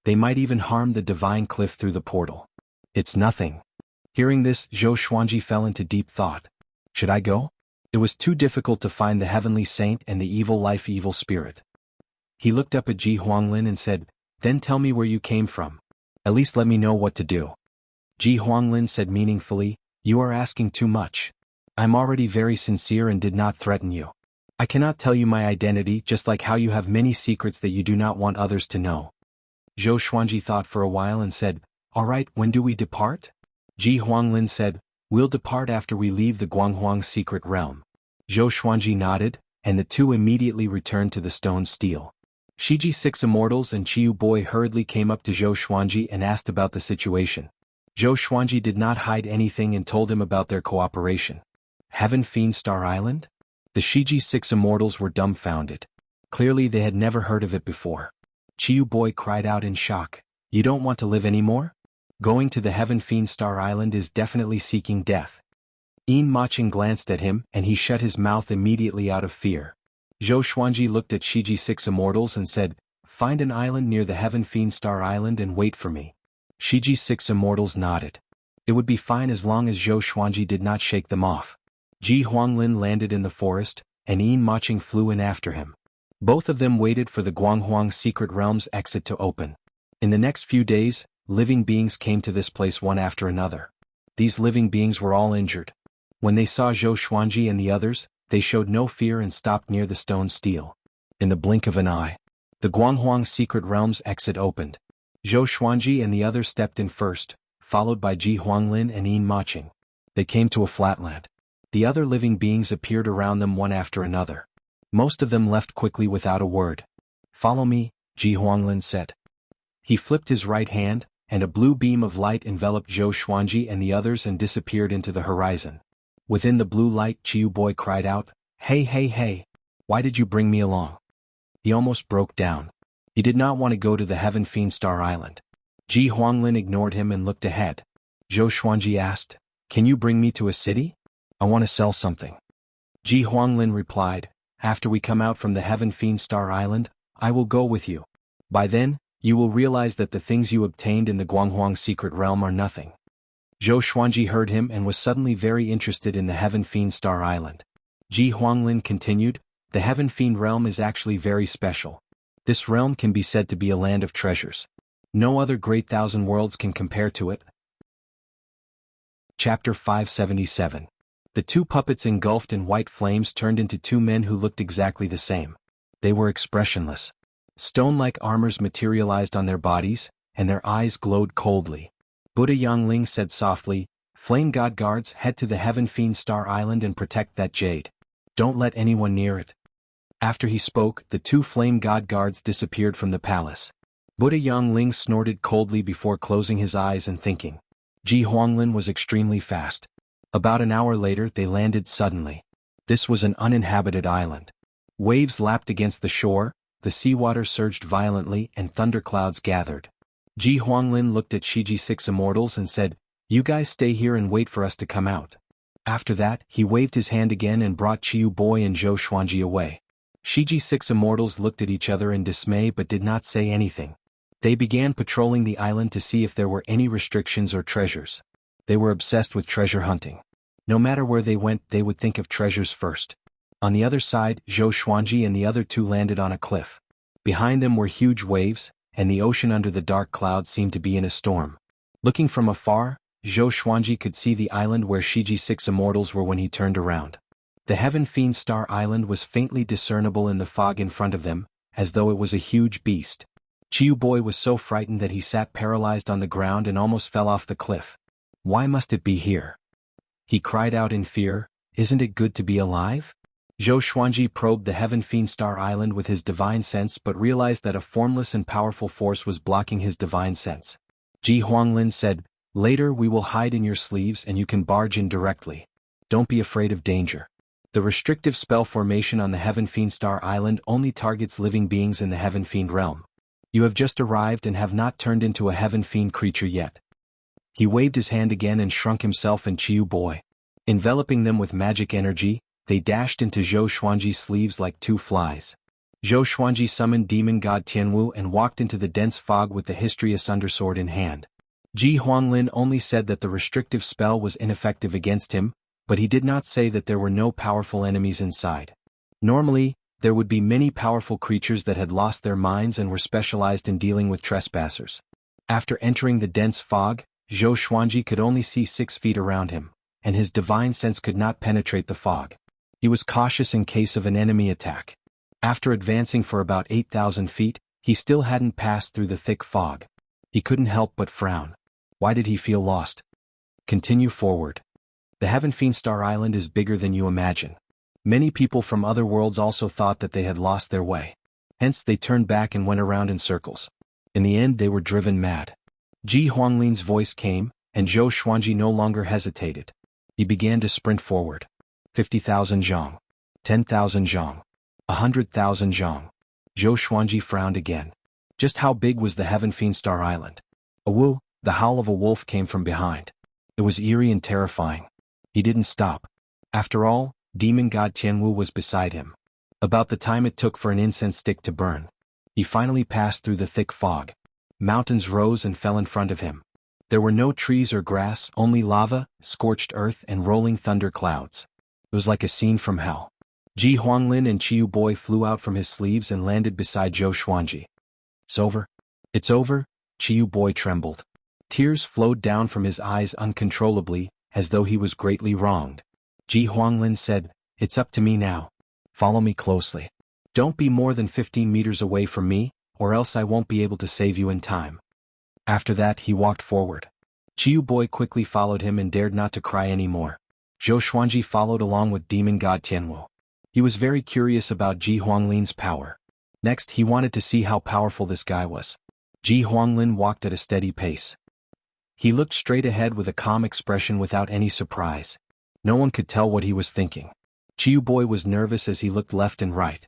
They might even harm the divine cliff through the portal. It's nothing. Hearing this, Zhou Xuanji fell into deep thought. Should I go? It was too difficult to find the heavenly saint and the evil spirit. He looked up at Ji Huanglin and said, "Then tell me where you came from. At least let me know what to do." Ji Huanglin said meaningfully, "You are asking too much. I'm already very sincere and did not threaten you. I cannot tell you my identity, just like how you have many secrets that you do not want others to know." Zhou Xuanji thought for a while and said, "All right, when do we depart?" Ji Huanglin said, "We'll depart after we leave the Guanghuang secret realm." Zhou Xuanji nodded, and the two immediately returned to the stone stele. Shiji 6 Immortals and Chiu Boy hurriedly came up to Zhou Xuanji and asked about the situation. Zhou Xuanji did not hide anything and told him about their cooperation. Heaven Fiend Star Island? The Shiji 6 Immortals were dumbfounded. Clearly they had never heard of it before. Chiu Boy cried out in shock, "You don't want to live anymore? Going to the Heaven Fiend Star Island is definitely seeking death." Yin Maching glanced at him and he shut his mouth immediately out of fear. Zhou Xuanji looked at Shiji 6 Immortals and said, "Find an island near the Heaven Fiend Star Island and wait for me." Shiji 6 Immortals nodded. It would be fine as long as Zhou Xuanji did not shake them off. Ji Huanglin landed in the forest, and Yin Maching flew in after him. Both of them waited for the Guanghuang secret realm's exit to open. In the next few days, living beings came to this place one after another. These living beings were all injured. When they saw Zhou Xuanji and the others, they showed no fear and stopped near the stone stele. In the blink of an eye, the Guanghuang secret realm's exit opened. Zhou Xuanji and the others stepped in first, followed by Ji Huanglin and Yin Maching. They came to a flatland. The other living beings appeared around them one after another. Most of them left quickly without a word. "Follow me," Ji Huanglin said. He flipped his right hand, and a blue beam of light enveloped Zhou Xuanji and the others and disappeared into the horizon. Within the blue light, Chiu Boy cried out, "Hey, hey, hey! Why did you bring me along?" He almost broke down. He did not want to go to the Heaven Fiend Star Island. Ji Huanglin ignored him and looked ahead. Zhou Xuanji asked, "Can you bring me to a city? I want to sell something." Ji Huanglin replied, "After we come out from the Heaven Fiend Star Island, I will go with you. By then, you will realize that the things you obtained in the Guanghuang secret realm are nothing." Zhou Xuanji heard him and was suddenly very interested in the Heaven Fiend Star Island. Ji Huanglin continued, "The Heaven Fiend realm is actually very special. This realm can be said to be a land of treasures. No other great thousand worlds can compare to it." Chapter 577. The two puppets engulfed in white flames turned into two men who looked exactly the same. They were expressionless. Stone-like armors materialized on their bodies, and their eyes glowed coldly. Buddha Yangling said softly, "Flame God guards, head to the Heaven Fiend Star Island and protect that jade. Don't let anyone near it." After he spoke, the two Flame God guards disappeared from the palace. Buddha Yangling snorted coldly before closing his eyes and thinking. Ji Huanglin was extremely fast. About an hour later they landed suddenly. This was an uninhabited island. Waves lapped against the shore, the seawater surged violently and thunderclouds gathered. Ji Huanglin looked at Shiji 6 Immortals and said, "You guys stay here and wait for us to come out." After that, he waved his hand again and brought Chiu Boy and Zhou Xuanji away. Shiji 6 Immortals looked at each other in dismay but did not say anything. They began patrolling the island to see if there were any restrictions or treasures. They were obsessed with treasure hunting. No matter where they went, they would think of treasures first. On the other side, Zhou Xuanji and the other two landed on a cliff. Behind them were huge waves, and the ocean under the dark clouds seemed to be in a storm. Looking from afar, Zhou Xuanji could see the island where Shiji 6 Immortals were when he turned around. The Heaven Fiend Star Island was faintly discernible in the fog in front of them, as though it was a huge beast. Chiu Boy was so frightened that he sat paralyzed on the ground and almost fell off the cliff. "Why must it be here?" he cried out in fear. "Isn't it good to be alive?" Zhou Xuanji probed the Heaven Fiend Star Island with his divine sense but realized that a formless and powerful force was blocking his divine sense. Ji Huanglin said, "Later we will hide in your sleeves and you can barge in directly. Don't be afraid of danger. The restrictive spell formation on the Heaven Fiend Star Island only targets living beings in the Heaven Fiend realm. You have just arrived and have not turned into a Heaven Fiend creature yet." He waved his hand again and shrunk himself and Chiu Boy. Enveloping them with magic energy, they dashed into Zhou Xuanji's sleeves like two flies. Zhou Xuanji summoned demon god Tianwu and walked into the dense fog with the histrious undersword in hand. Ji Huanglin only said that the restrictive spell was ineffective against him, but he did not say that there were no powerful enemies inside. Normally, there would be many powerful creatures that had lost their minds and were specialized in dealing with trespassers. After entering the dense fog, Zhou Xuanji could only see 6 feet around him, and his divine sense could not penetrate the fog. He was cautious in case of an enemy attack. After advancing for about 8,000 feet, he still hadn't passed through the thick fog. He couldn't help but frown. Why did he feel lost? Continue forward. The Heaven Fiend Star Island is bigger than you imagine. Many people from other worlds also thought that they had lost their way. Hence they turned back and went around in circles. In the end they were driven mad. Ji Huanglin's voice came, and Zhou Xuanji no longer hesitated. He began to sprint forward. 50,000 zhong. 10,000 zhong. 100,000 zhong. Zhou Xuanji frowned again. Just how big was the Heaven Fiend Star Island? A woo, the howl of a wolf came from behind. It was eerie and terrifying. He didn't stop. After all, demon god Tianwu was beside him. About the time it took for an incense stick to burn. He finally passed through the thick fog. Mountains rose and fell in front of him. There were no trees or grass, only lava, scorched earth and rolling thunder clouds. It was like a scene from hell. Ji Huanglin and Qiu Boi flew out from his sleeves and landed beside Zhou Xuanji. It's over? It's over? Qiu Boi trembled. Tears flowed down from his eyes uncontrollably, as though he was greatly wronged. Ji Huanglin said, "It's up to me now. Follow me closely. Don't be more than 15 meters away from me, or else I won't be able to save you in time." After that he walked forward. Qiu Boi quickly followed him and dared not to cry anymore. Zhou Xuanji followed along with demon god Tianwu. He was very curious about Ji Huanglin's power. Next he wanted to see how powerful this guy was. Ji Huanglin walked at a steady pace. He looked straight ahead with a calm expression without any surprise. No one could tell what he was thinking. Qiu Boi was nervous as he looked left and right.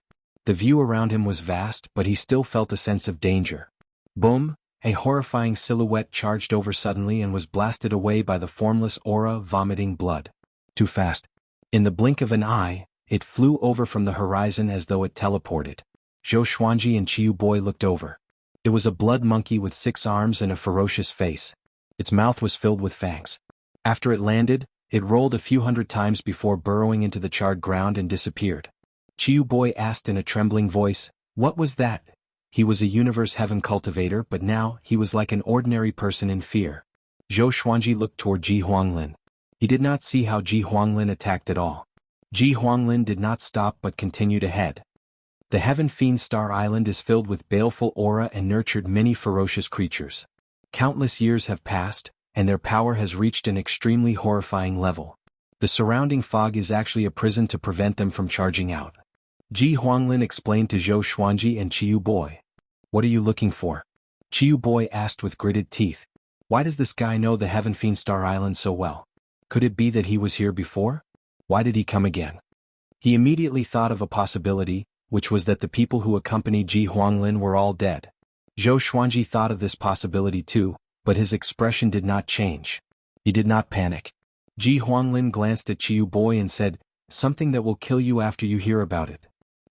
The view around him was vast, but he still felt a sense of danger. Boom! A horrifying silhouette charged over suddenly and was blasted away by the formless aura vomiting blood. Too fast. In the blink of an eye, it flew over from the horizon as though it teleported. Zhou Xuanji and Qiu Boi looked over. It was a blood monkey with 6 arms and a ferocious face. Its mouth was filled with fangs. After it landed, it rolled a few hundred times before burrowing into the charred ground and disappeared. Qiu Boi asked in a trembling voice, "What was that?" He was a universe heaven cultivator, but now he was like an ordinary person in fear. Zhou Xuanji looked toward Ji Huanglin. He did not see how Ji Huanglin attacked at all. Ji Huanglin did not stop but continued ahead. The Heaven Fiend Star Island is filled with baleful aura and nurtured many ferocious creatures. Countless years have passed, and their power has reached an extremely horrifying level. The surrounding fog is actually a prison to prevent them from charging out. Ji Huanglin explained to Zhou Xuanji and Qiu Boi. "What are you looking for?" Qiu Boi asked with gritted teeth. "Why does this guy know the Heaven Fiend Star Island so well? Could it be that he was here before? Why did he come again?" He immediately thought of a possibility, which was that the people who accompanied Ji Huanglin were all dead. Zhou Xuanji thought of this possibility too, but his expression did not change. He did not panic. Ji Huanglin glanced at Qiu Boi and said, "Something that will kill you after you hear about it."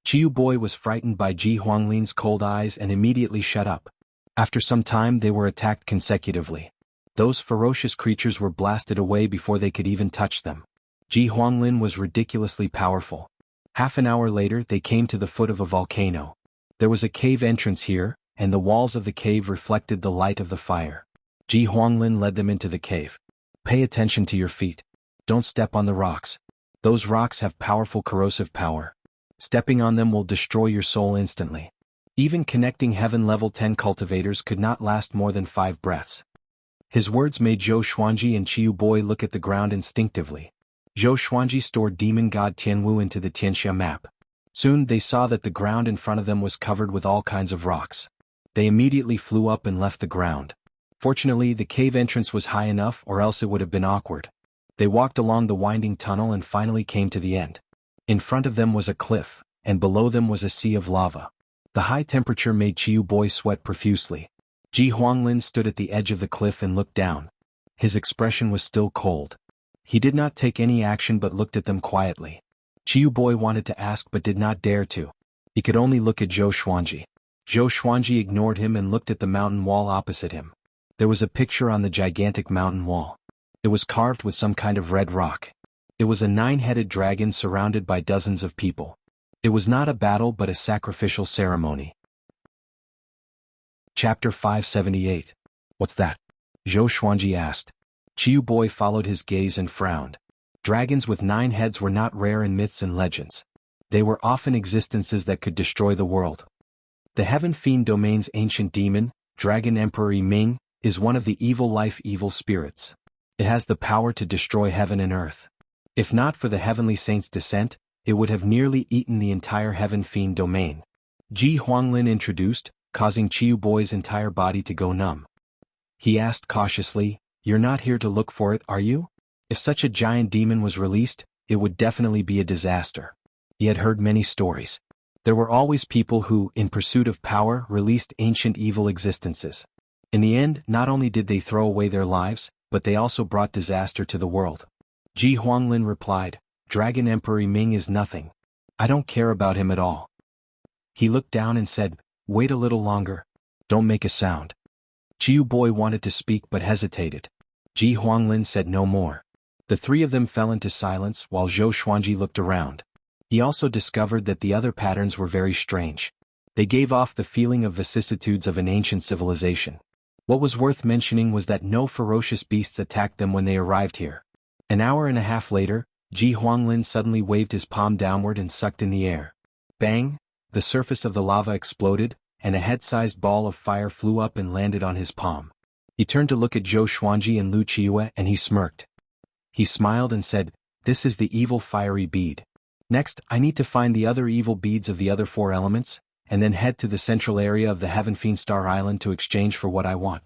Qiu Boi was frightened by Ji Huanglin's cold eyes and immediately shut up. After some time they were attacked consecutively. Those ferocious creatures were blasted away before they could even touch them. Ji Huanglin was ridiculously powerful. Half an hour later they came to the foot of a volcano. There was a cave entrance here, and the walls of the cave reflected the light of the fire. Ji Huanglin led them into the cave. "Pay attention to your feet. Don't step on the rocks. Those rocks have powerful corrosive power. Stepping on them will destroy your soul instantly. Even connecting heaven level 10 cultivators could not last more than 5 breaths." His words made Zhou Xuanji and Qiu Boi look at the ground instinctively. Zhou Xuanji stored demon god Tianwu into the Tianxia map. Soon they saw that the ground in front of them was covered with all kinds of rocks. They immediately flew up and left the ground. Fortunately, the cave entrance was high enough, or else it would have been awkward. They walked along the winding tunnel and finally came to the end. In front of them was a cliff, and below them was a sea of lava. The high temperature made Qiu Boi sweat profusely. Ji Huanglin stood at the edge of the cliff and looked down. His expression was still cold. He did not take any action but looked at them quietly. Qiu Boi wanted to ask but did not dare to. He could only look at Zhou Xuanji. Zhou Xuanji ignored him and looked at the mountain wall opposite him. There was a picture on the gigantic mountain wall. It was carved with some kind of red rock. It was a 9-headed dragon surrounded by dozens of people. It was not a battle but a sacrificial ceremony. Chapter 578. What's that? Zhou Xuanji asked. Chiu Boy followed his gaze and frowned. Dragons with 9 heads were not rare in myths and legends. They were often existences that could destroy the world. The Heaven Fiend Domain's ancient demon, Dragon Emperor Ming, is one of the evil spirits. It has the power to destroy heaven and earth. If not for the Heavenly Saint's descent, it would have nearly eaten the entire Heaven Fiend Domain. Ji Huanglin introduced, causing Chiu Boy's entire body to go numb. He asked cautiously, "You're not here to look for it, are you? If such a giant demon was released, it would definitely be a disaster." He had heard many stories. There were always people who, in pursuit of power, released ancient evil existences. In the end, not only did they throw away their lives, but they also brought disaster to the world. Ji Huanglin replied, "Dragon Emperor Ming is nothing. I don't care about him at all." He looked down and said, "Wait a little longer. Don't make a sound." Chiu Boy wanted to speak but hesitated. Ji Huanglin said no more. The 3 of them fell into silence while Zhou Xuanji looked around. He also discovered that the other patterns were very strange. They gave off the feeling of vicissitudes of an ancient civilization. What was worth mentioning was that no ferocious beasts attacked them when they arrived here. An hour and a half later, Ji Huanglin suddenly waved his palm downward and sucked in the air. Bang! The surface of the lava exploded, and a head-sized ball of fire flew up and landed on his palm. He turned to look at Zhou Xuanji and Lu Qiue and he smirked. He smiled and said, "This is the evil fiery bead. Next, I need to find the other evil beads of the other 4 elements, and then head to the central area of the Heaven Fiend Star Island to exchange for what I want.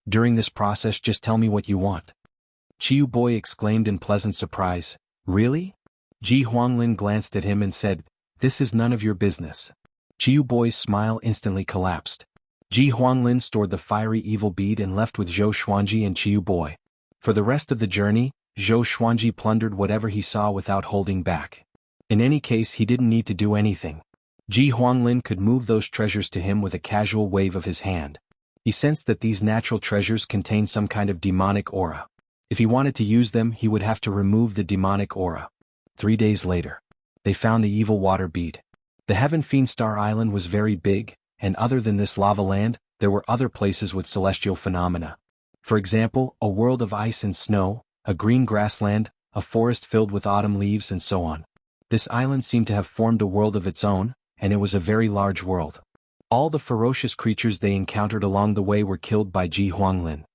During this process just tell me what you want." Chiu Boy exclaimed in pleasant surprise, "Really?" Ji Huanglin glanced at him and said, "This is none of your business." Chiu Boy's smile instantly collapsed. Ji Huanglin stored the fiery evil bead and left with Zhou Xuanji and Chiu Boy. For the rest of the journey, Zhou Xuanji plundered whatever he saw without holding back. In any case, he didn't need to do anything. Ji Huanglin could move those treasures to him with a casual wave of his hand. He sensed that these natural treasures contained some kind of demonic aura. If he wanted to use them, he would have to remove the demonic aura. 3 days later, they found the evil water bead. The Heaven Fiend Star Island was very big, and other than this lava land, there were other places with celestial phenomena. For example, a world of ice and snow, a green grassland, a forest filled with autumn leaves and so on. This island seemed to have formed a world of its own, and it was a very large world. All the ferocious creatures they encountered along the way were killed by Ji Huanglin.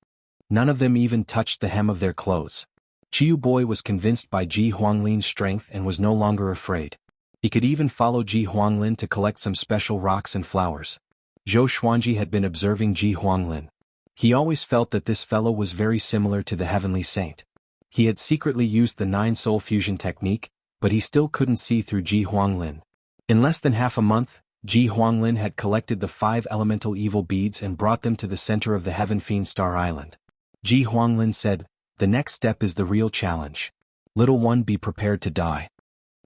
None of them even touched the hem of their clothes. Chiu Boy was convinced by Ji Huanglin's strength and was no longer afraid. He could even follow Ji Huanglin to collect some special rocks and flowers. Zhou Xuanji had been observing Ji Huanglin. He always felt that this fellow was very similar to the Heavenly Saint. He had secretly used the 9-soul fusion technique, but he still couldn't see through Ji Huanglin. In less than half a month, Ji Huanglin had collected the 5 elemental evil beads and brought them to the center of the Heaven Fiend Star Island. Ji Huanglin said, "The next step is the real challenge. Little one, be prepared to die."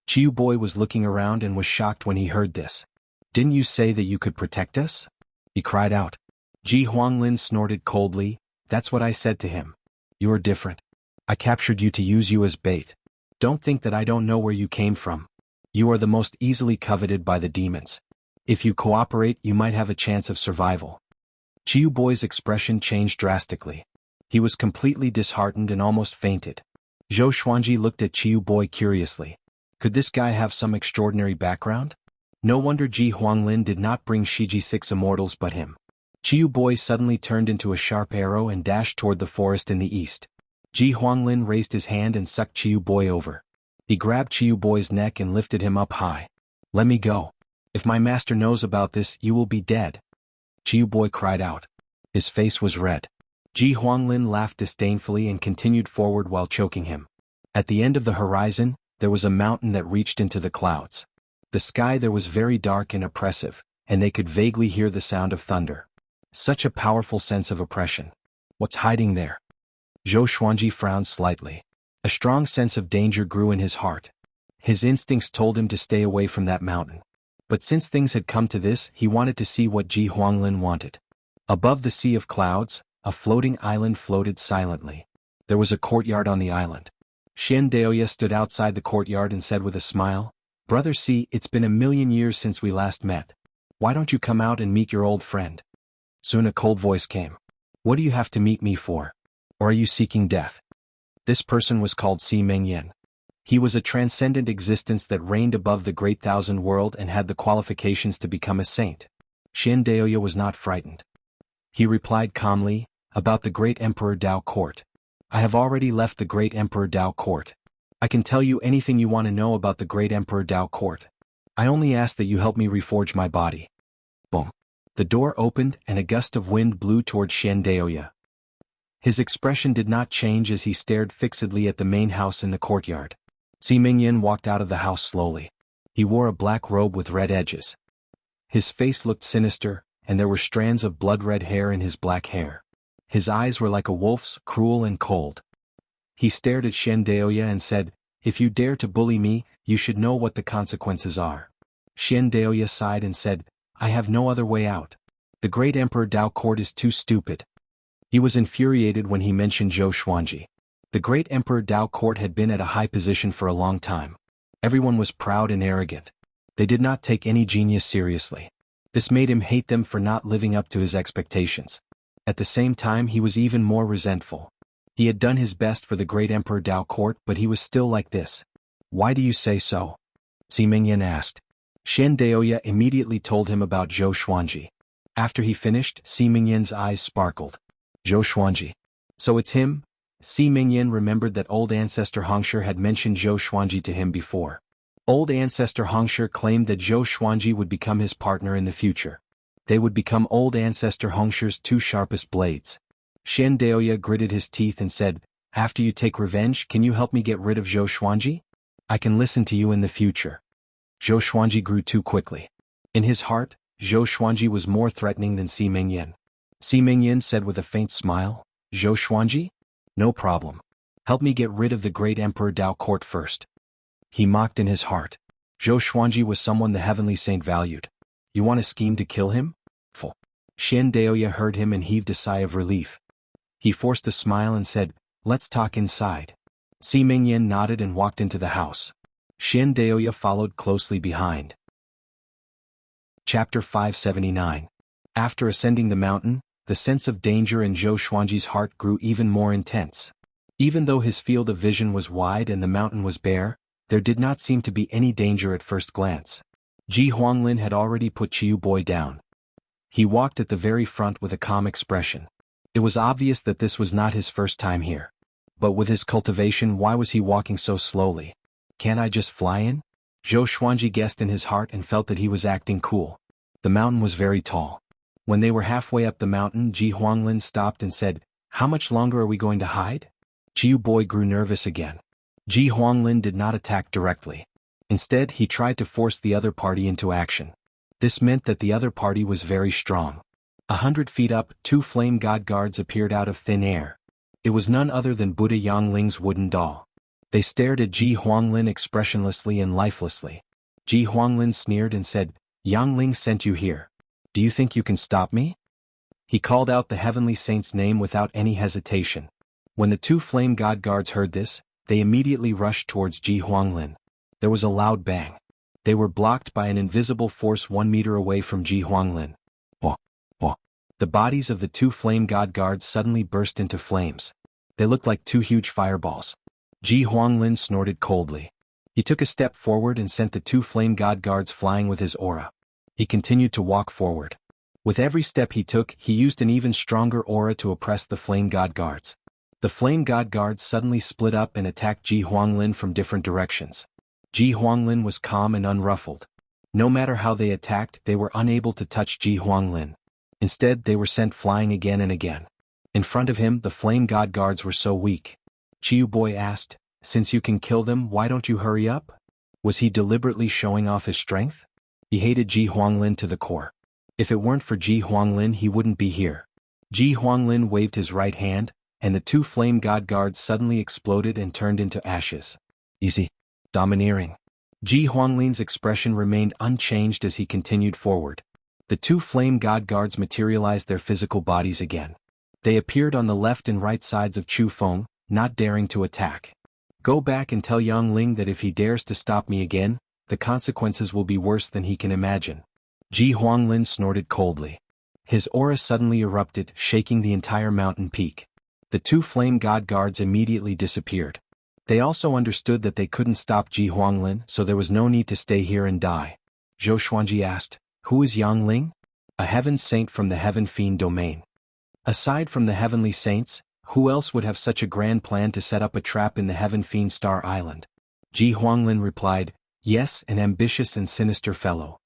Chiu Boy was looking around and was shocked when he heard this. "Didn't you say that you could protect us?" he cried out. Ji Huanglin snorted coldly, "That's what I said to him. You're different. I captured you to use you as bait. Don't think that I don't know where you came from. You are the most easily coveted by the demons. If you cooperate, you might have a chance of survival." Chiu Boy's expression changed drastically. He was completely disheartened and almost fainted. Zhou Xuanji looked at Chiu Boy curiously. Could this guy have some extraordinary background? No wonder Ji Huanglin did not bring Shiji 6 immortals but him. Chiu Boy suddenly turned into a sharp arrow and dashed toward the forest in the east. Ji Huanglin raised his hand and sucked Chiu Boy over. He grabbed Chiu Boy's neck and lifted him up high. "Let me go. If my master knows about this, you will be dead." Chiu Boy cried out. His face was red. Ji Huanglin laughed disdainfully and continued forward while choking him. At the end of the horizon, there was a mountain that reached into the clouds. The sky there was very dark and oppressive, and they could vaguely hear the sound of thunder. Such a powerful sense of oppression. What's hiding there? Zhou Xuanji frowned slightly. A strong sense of danger grew in his heart. His instincts told him to stay away from that mountain. But since things had come to this, he wanted to see what Ji Huanglin wanted. Above the sea of clouds, a floating island floated silently. There was a courtyard on the island. Xian Daoya stood outside the courtyard and said with a smile, "Brother C, it's been 1,000,000 years since we last met. Why don't you come out and meet your old friend?" Soon a cold voice came. "What do you have to meet me for? Or are you seeking death?" This person was called Si Mengyan. He was a transcendent existence that reigned above the great thousand world and had the qualifications to become a saint. Xian Daoya was not frightened. He replied calmly, "About the great Emperor Dao Court. I have already left the great Emperor Dao Court. I can tell you anything you want to know about the great Emperor Dao Court. I only ask that you help me reforge my body." Boom. The door opened and a gust of wind blew toward Xian Daoya. His expression did not change as he stared fixedly at the main house in the courtyard. Si Mingyan walked out of the house slowly. He wore a black robe with red edges. His face looked sinister, and there were strands of blood-red hair in his black hair. His eyes were like a wolf's, cruel and cold. He stared at Xian Daoya and said, "If you dare to bully me, you should know what the consequences are." Xian Daoya sighed and said, "I have no other way out. The great Emperor Dao Court is too stupid." He was infuriated when he mentioned Zhou Xuanji. The great Emperor Dao Court had been at a high position for a long time. Everyone was proud and arrogant. They did not take any genius seriously. This made him hate them for not living up to his expectations. At the same time, he was even more resentful. He had done his best for the great Emperor Dao Court, but he was still like this. "Why do you say so?" Si Mingyan asked. Xian Daoya immediately told him about Zhou Xuanji. After he finished, Si Mingyan's eyes sparkled. "Zhou Xuanji. So it's him?" Si Mingyan remembered that old ancestor Hongshi had mentioned Zhou Xuanji to him before. Old ancestor Hongshi claimed that Zhou Xuanji would become his partner in the future. They would become old ancestor Hongshi's two sharpest blades. Xian Daoya gritted his teeth and said, "After you take revenge, can you help me get rid of Zhou Xuanji? I can listen to you in the future." Zhou Xuanji grew too quickly. In his heart, Zhou Xuanji was more threatening than Si Mingyan. Si Mingyan said with a faint smile, "Zhou Xuanji? No problem. Help me get rid of the great Emperor Dao Court first." He mocked in his heart. Zhou Xuanji was someone the heavenly saint valued. "You want a scheme to kill him?" Full. Xian Daoya heard him and heaved a sigh of relief. He forced a smile and said, "Let's talk inside." Si Mingyan nodded and walked into the house. Xian Daoya followed closely behind. Chapter 579. After ascending the mountain, the sense of danger in Zhou Xuanji's heart grew even more intense. Even though his field of vision was wide and the mountain was bare, there did not seem to be any danger at first glance. Ji Huanglin had already put Chiu Boy down. He walked at the very front with a calm expression. It was obvious that this was not his first time here. But with his cultivation, why was he walking so slowly? "Can't I just fly in?" Zhou Xuanji guessed in his heart and felt that he was acting cool. The mountain was very tall. When they were halfway up the mountain, Ji Huanglin stopped and said, "How much longer are we going to hide?" Chiu Boy grew nervous again. Ji Huanglin did not attack directly. Instead, he tried to force the other party into action. This meant that the other party was very strong. 100 feet up, 2 flame god guards appeared out of thin air. It was none other than Buddha Yangling's wooden doll. They stared at Ji Huanglin expressionlessly and lifelessly. Ji Huanglin sneered and said, "Yangling sent you here. Do you think you can stop me?" He called out the heavenly saint's name without any hesitation. When the 2 flame god guards heard this, they immediately rushed towards Ji Huanglin. There was a loud bang. They were blocked by an invisible force 1 meter away from Ji Huanglin. Wah, wah. The bodies of the 2 flame god guards suddenly burst into flames. They looked like 2 huge fireballs. Ji Huanglin snorted coldly. He took a step forward and sent the 2 flame god guards flying with his aura. He continued to walk forward. With every step he took, he used an even stronger aura to oppress the flame god guards. The flame god guards suddenly split up and attacked Ji Huanglin from different directions. Ji Huanglin was calm and unruffled. No matter how they attacked, they were unable to touch Ji Huanglin. Instead, they were sent flying again and again. In front of him, the flame god guards were so weak. Chiu Boy asked, "Since you can kill them, why don't you hurry up?" Was he deliberately showing off his strength? He hated Ji Huanglin to the core. If it weren't for Ji Huanglin, he wouldn't be here. Ji Huanglin waved his right hand, and the 2 flame god guards suddenly exploded and turned into ashes. Easy. Domineering. Ji Huanglin's expression remained unchanged as he continued forward. The two flame god guards materialized their physical bodies again. They appeared on the left and right sides of Chu Feng, not daring to attack. Go back and tell Yang Ling that if he dares to stop me again, the consequences will be worse than he can imagine. Ji Huanglin snorted coldly. His aura suddenly erupted, shaking the entire mountain peak. The two flame god guards immediately disappeared. They also understood that they couldn't stop Ji Huanglin, so there was no need to stay here and die. Zhou Xuanji asked, "Who is Yang Ling?" "A heaven saint from the Heaven Fiend domain." "Aside from the heavenly saints, who else would have such a grand plan to set up a trap in the Heaven Fiend Star Island?" Ji Huanglin replied, "Yes, an ambitious and sinister fellow."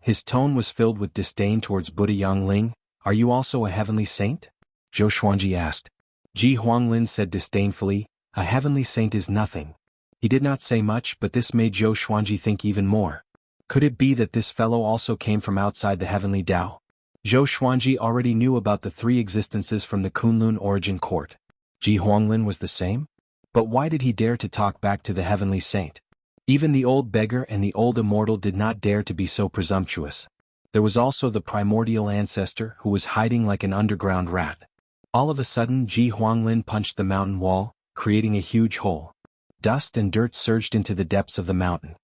His tone was filled with disdain towards Buddha. "Yang Ling, are you also a heavenly saint?" Zhou Xuanji asked. Ji Huanglin said disdainfully, "A heavenly saint is nothing." He did not say much, but this made Zhou Xuanji think even more. Could it be that this fellow also came from outside the heavenly Tao? Zhou Xuanji already knew about the three existences from the Kunlun origin court. Ji Huanglin was the same? But why did he dare to talk back to the heavenly saint? Even the old beggar and the old immortal did not dare to be so presumptuous. There was also the primordial ancestor who was hiding like an underground rat. All of a sudden Ji Huanglin punched the mountain wall, creating a huge hole. Dust and dirt surged into the depths of the mountain.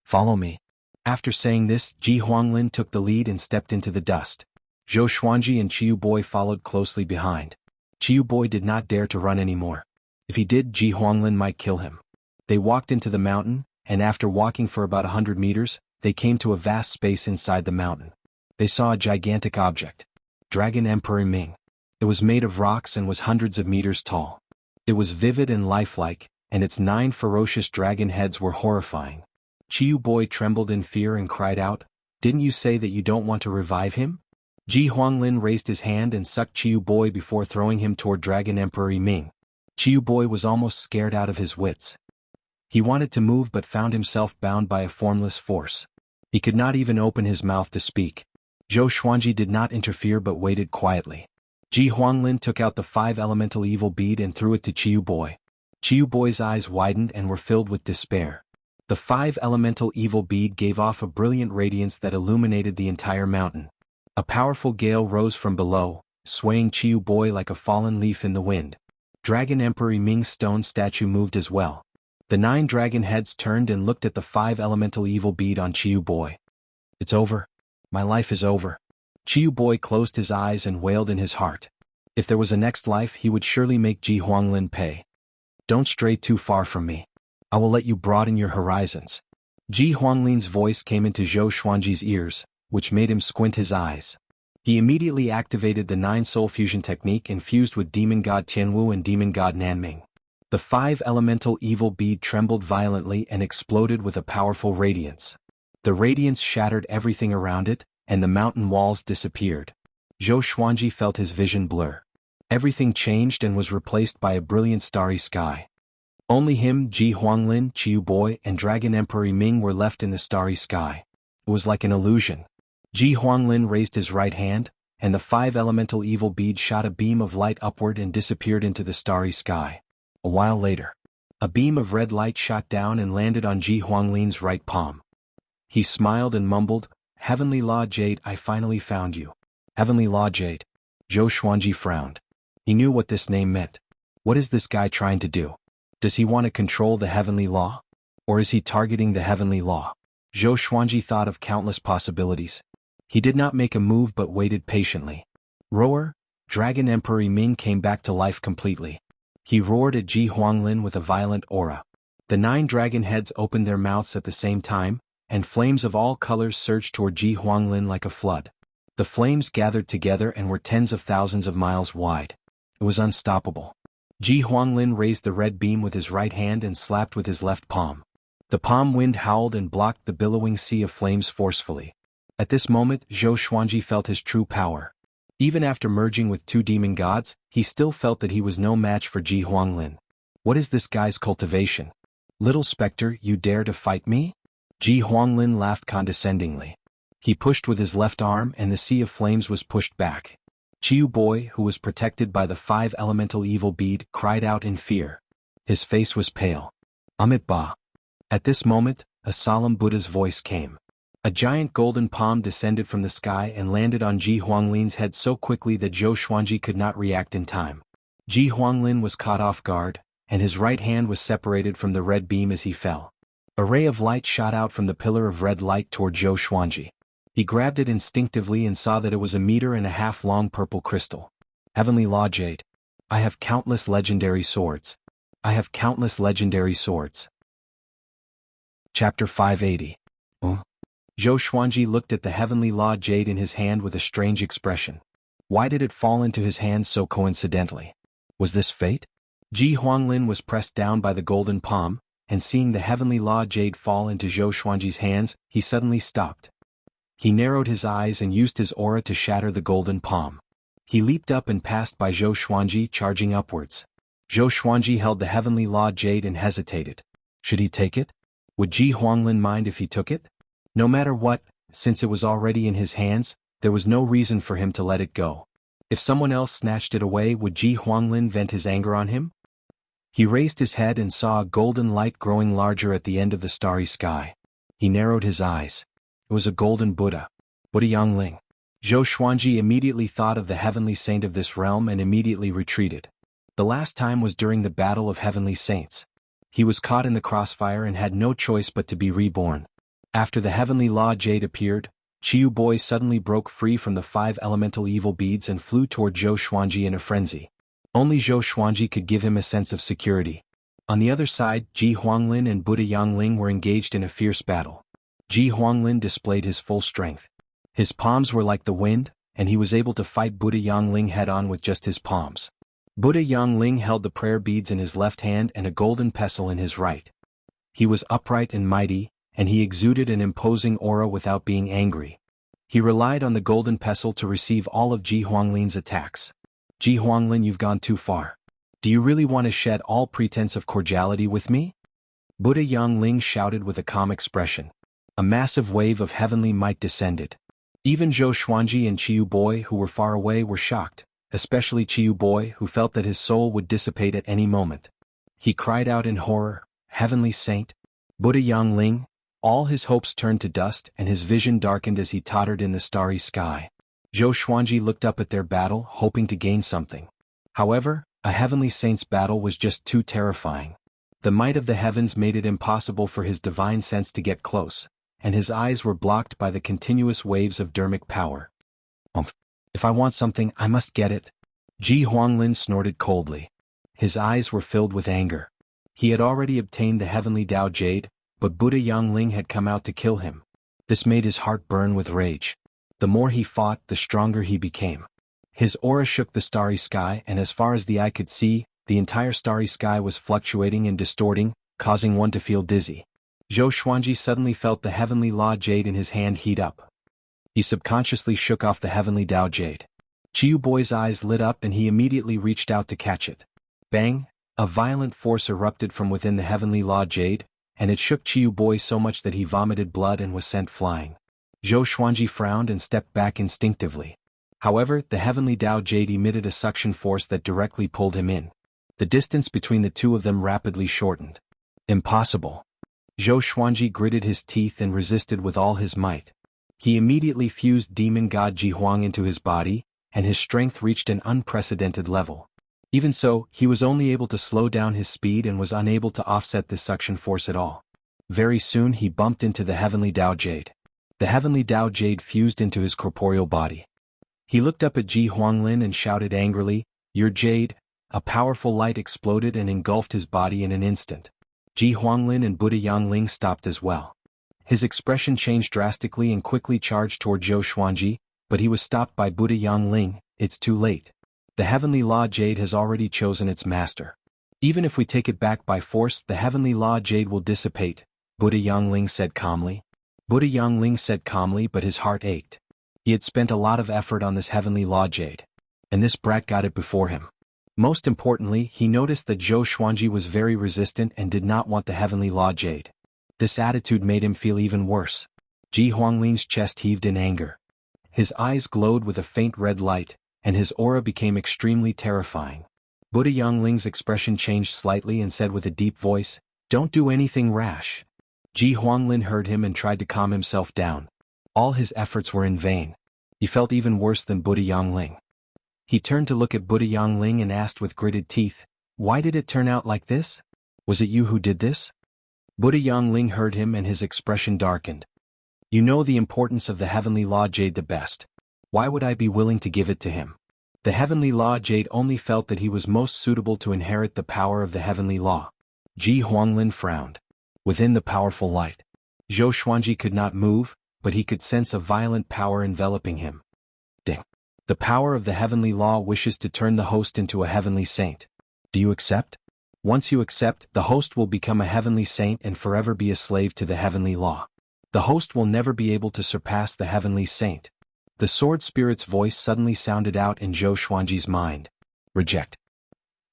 "Follow me." After saying this, Ji Huanglin took the lead and stepped into the dust. Zhou Xuanji and Chiu Boi followed closely behind. Chiu Boi did not dare to run anymore. If he did, Ji Huanglin might kill him. They walked into the mountain, and after walking for about 100 meters, they came to a vast space inside the mountain. They saw a gigantic object. Dragon Emperor Ming. It was made of rocks and was hundreds of meters tall. It was vivid and lifelike, and its 9 ferocious dragon heads were horrifying. Chiu Boi trembled in fear and cried out, "Didn't you say that you don't want to revive him?" Ji Huanglin raised his hand and sucked Chiu Boi before throwing him toward Dragon Emperor Ming. Chiu Boi was almost scared out of his wits. He wanted to move but found himself bound by a formless force. He could not even open his mouth to speak. Zhou Xuanji did not interfere but waited quietly. Ji Huanglin took out the 5 elemental evil bead and threw it to Chiu Boi. Chiu Boi's eyes widened and were filled with despair. The 5 elemental evil bead gave off a brilliant radiance that illuminated the entire mountain. A powerful gale rose from below, swaying Chiu Boi like a fallen leaf in the wind. Dragon Emperor Ming's stone statue moved as well. The 9 dragon heads turned and looked at the 5 elemental evil bead on Chiu Boi. "It's over. My life is over." Chiu Boi closed his eyes and wailed in his heart. If there was a next life, he would surely make Ji Huanglin pay. "Don't stray too far from me. I will let you broaden your horizons." Ji Huanglin's voice came into Zhou Xuanji's ears, which made him squint his eyes. He immediately activated the 9 soul fusion technique and fused with demon god Tianwu and demon god Nanming. The 5 elemental evil bead trembled violently and exploded with a powerful radiance. The radiance shattered everything around it, and the mountain walls disappeared. Zhou Xuanji felt his vision blur. Everything changed and was replaced by a brilliant starry sky. Only him, Ji Huanglin, Chiu Boi, and Dragon Emperor Ming were left in the starry sky. It was like an illusion. Ji Huanglin raised his right hand, and the 5 elemental evil bead shot a beam of light upward and disappeared into the starry sky. A while later, a beam of red light shot down and landed on Ji Huanglin's right palm. He smiled and mumbled, "Heavenly Law Jade, I finally found you." Heavenly Law Jade. Zhou Xuanji frowned. He knew what this name meant. What is this guy trying to do? Does he want to control the heavenly law? Or is he targeting the heavenly law? Zhou Xuanji thought of countless possibilities. He did not make a move but waited patiently. Roar, Dragon Emperor Ming came back to life completely. He roared at Ji Huanglin with a violent aura. The 9 dragon heads opened their mouths at the same time, and flames of all colors surged toward Ji Huanglin like a flood. The flames gathered together and were tens of thousands of miles wide. It was unstoppable. Ji Huanglin raised the red beam with his right hand and slapped with his left palm. The palm wind howled and blocked the billowing sea of flames forcefully. At this moment, Zhou Xuanji felt his true power. Even after merging with 2 demon gods, he still felt that he was no match for Ji Huanglin. What is this guy's cultivation? "Little specter, you dare to fight me?" Ji Huanglin laughed condescendingly. He pushed with his left arm and the sea of flames was pushed back. Chiu Boi, who was protected by the 5 elemental evil bead, cried out in fear. His face was pale. Amit Ba. At this moment, a solemn Buddha's voice came. A giant golden palm descended from the sky and landed on Ji Huanglin's head so quickly that Zhou Xuanji could not react in time. Ji Huanglin was caught off guard, and his right hand was separated from the red beam as he fell. A ray of light shot out from the pillar of red light toward Zhou Xuanji. He grabbed it instinctively and saw that it was 1.5 meters long purple crystal. Heavenly Law Jade. I have countless legendary swords. I have countless legendary swords. Chapter 580. Zhou Xuanji looked at the Heavenly Law Jade in his hand with a strange expression. Why did it fall into his hands so coincidentally? Was this fate? Ji Huanglin was pressed down by the golden palm, and seeing the Heavenly Law Jade fall into Zhou Xuanji's hands, he suddenly stopped. He narrowed his eyes and used his aura to shatter the golden palm. He leaped up and passed by Zhou Xuanji, charging upwards. Zhou Xuanji held the Heavenly Law Jade and hesitated. Should he take it? Would Ji Huanglin mind if he took it? No matter what, since it was already in his hands, there was no reason for him to let it go. If someone else snatched it away, would Ji Huanglin vent his anger on him? He raised his head and saw a golden light growing larger at the end of the starry sky. He narrowed his eyes. It was a golden Buddha. Buddha Yangling. Zhou Xuanji immediately thought of the heavenly saint of this realm and immediately retreated. The last time was during the Battle of Heavenly Saints. He was caught in the crossfire and had no choice but to be reborn. After the Heavenly Law Jade appeared, Chiu Boy suddenly broke free from the 5 elemental evil beads and flew toward Zhou Xuanji in a frenzy. Only Zhou Xuanji could give him a sense of security. On the other side, Ji Huanglin and Buddha Yangling were engaged in a fierce battle. Ji Huanglin displayed his full strength. His palms were like the wind, and he was able to fight Buddha Yangling head-on with just his palms. Buddha Yangling held the prayer beads in his left hand and a golden pestle in his right. He was upright and mighty, and he exuded an imposing aura without being angry. He relied on the golden pestle to receive all of Ji Huanglin's attacks. Ji Huanglin, you've gone too far. Do you really want to shed all pretense of cordiality with me? Buddha Yangling shouted with a calm expression. A massive wave of heavenly might descended. Even Zhou Xuanji and Chiu Boy, who were far away, were shocked, especially Chiu Boy, who felt that his soul would dissipate at any moment. He cried out in horror, Heavenly Saint, Buddha Yangling. All his hopes turned to dust and his vision darkened as he tottered in the starry sky. Zhou Xuanji looked up at their battle, hoping to gain something. However, a heavenly saint's battle was just too terrifying. The might of the heavens made it impossible for his divine sense to get close, and his eyes were blocked by the continuous waves of dermic power. If I want something, I must get it. Ji Huanglin snorted coldly. His eyes were filled with anger. He had already obtained the Heavenly Tao Jade, but Buddha Yangling had come out to kill him. This made his heart burn with rage. The more he fought, the stronger he became. His aura shook the starry sky, and as far as the eye could see, the entire starry sky was fluctuating and distorting, causing one to feel dizzy. Zhou Xuanji suddenly felt the Heavenly Law Jade in his hand heat up. He subconsciously shook off the Heavenly Tao Jade. Chiu Boy's eyes lit up and he immediately reached out to catch it. Bang! A violent force erupted from within the Heavenly Law Jade, and it shook Chiu Boy so much that he vomited blood and was sent flying. Zhou Xuanji frowned and stepped back instinctively. However, the Heavenly Tao Jade emitted a suction force that directly pulled him in. The distance between the two of them rapidly shortened. Impossible. Zhou Xuanji gritted his teeth and resisted with all his might. He immediately fused demon god Ji Huang into his body, and his strength reached an unprecedented level. Even so, he was only able to slow down his speed and was unable to offset this suction force at all. Very soon he bumped into the Heavenly Tao Jade. The Heavenly Tao Jade fused into his corporeal body. He looked up at Ji Huanglin and shouted angrily, "Your Jade!" A powerful light exploded and engulfed his body in an instant. Ji Huanglin and Buddha Yangling stopped as well. His expression changed drastically and quickly charged toward Zhou Xuanji, but he was stopped by Buddha Yangling. It's too late. The Heavenly Law Jade has already chosen its master. Even if we take it back by force, the Heavenly Law Jade will dissipate, Buddha Yangling said calmly. Buddha Yangling said calmly, but his heart ached. He had spent a lot of effort on this Heavenly Law Jade, and this brat got it before him. Most importantly, he noticed that Zhou Xuanji was very resistant and did not want the Heavenly Law Jade. This attitude made him feel even worse. Ji Huangling's chest heaved in anger. His eyes glowed with a faint red light, and his aura became extremely terrifying. Buddha Yangling's expression changed slightly and said with a deep voice, "Don't do anything rash. Ji Huanglin heard him and tried to calm himself down. All his efforts were in vain. He felt even worse than Buddha Yangling. He turned to look at Buddha Yangling and asked with gritted teeth, "Why did it turn out like this? Was it you who did this?" Buddha Yangling heard him and his expression darkened. "You know the importance of the heavenly law jade the best. Why would I be willing to give it to him?" The heavenly law jade only felt that he was most suitable to inherit the power of the heavenly law. Ji Huanglin frowned. Within the powerful light, Zhou Xuanji could not move, but he could sense a violent power enveloping him. Ding. The power of the heavenly law wishes to turn the host into a heavenly saint. Do you accept? Once you accept, the host will become a heavenly saint and forever be a slave to the heavenly law. The host will never be able to surpass the heavenly saint. The sword spirit's voice suddenly sounded out in Zhou Xuanji's mind. Reject.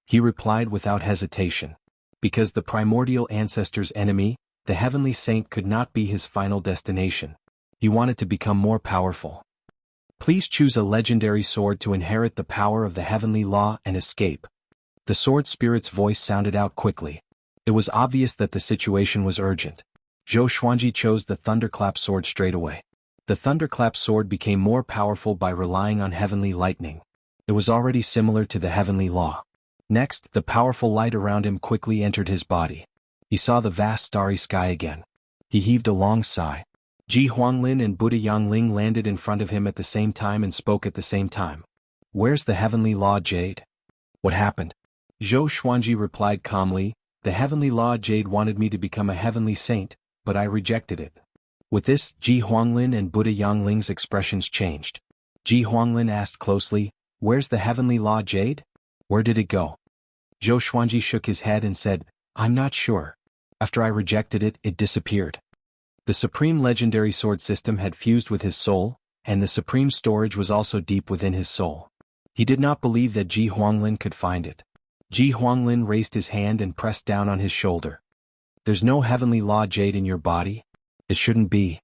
He replied without hesitation. Because the primordial ancestor's enemy, the heavenly saint, could not be his final destination. He wanted to become more powerful. Please choose a legendary sword to inherit the power of the heavenly law and escape. The sword spirit's voice sounded out quickly. It was obvious that the situation was urgent. Zhou Xuanji chose the thunderclap sword straight away. The thunderclap sword became more powerful by relying on heavenly lightning. It was already similar to the heavenly law. Next, the powerful light around him quickly entered his body. He saw the vast starry sky again. He heaved a long sigh. Ji Huanglin and Buddha Yangling landed in front of him at the same time and spoke at the same time. "Where's the heavenly law jade?" "What happened?" Zhou Xuanji replied calmly, "The heavenly law jade wanted me to become a heavenly saint, but I rejected it." With this, Ji Huanglin and Buddha Yangling's expressions changed. Ji Huanglin asked closely, "Where's the heavenly law jade? Where did it go?" Zhou Xuanji shook his head and said, "I'm not sure. After I rejected it, it disappeared." The supreme legendary sword system had fused with his soul, and the supreme storage was also deep within his soul. He did not believe that Ji Huanglin could find it. Ji Huanglin raised his hand and pressed down on his shoulder. "There's no heavenly law jade in your body? It shouldn't be,"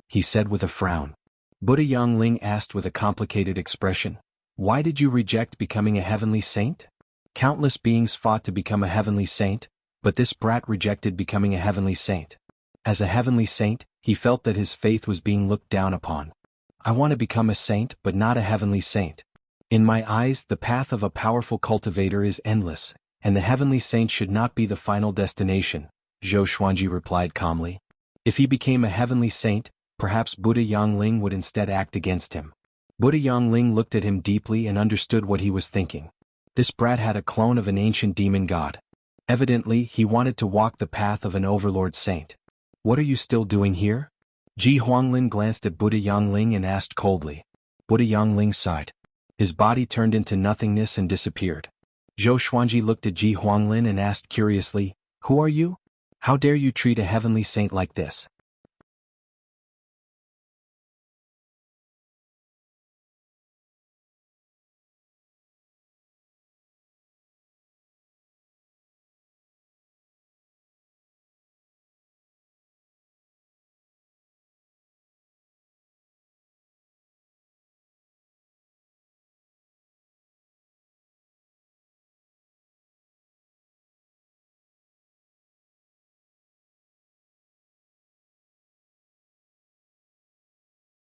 he said with a frown. Buddha Yangling asked with a complicated expression, "Why did you reject becoming a heavenly saint?" Countless beings fought to become a heavenly saint, but this brat rejected becoming a heavenly saint. As a heavenly saint, he felt that his faith was being looked down upon. "I want to become a saint but not a heavenly saint. In my eyes, the path of a powerful cultivator is endless, and the heavenly saint should not be the final destination," Zhou Xuanji replied calmly. If he became a heavenly saint, perhaps Buddha Yangling would instead act against him. Buddha Yangling looked at him deeply and understood what he was thinking. This brat had a clone of an ancient demon god. Evidently, he wanted to walk the path of an overlord saint. "What are you still doing here?" Ji Huanglin glanced at Buddha Yangling and asked coldly. Buddha Yangling sighed. His body turned into nothingness and disappeared. Zhou Xuanji looked at Ji Huanglin and asked curiously, "Who are you? How dare you treat a heavenly saint like this?"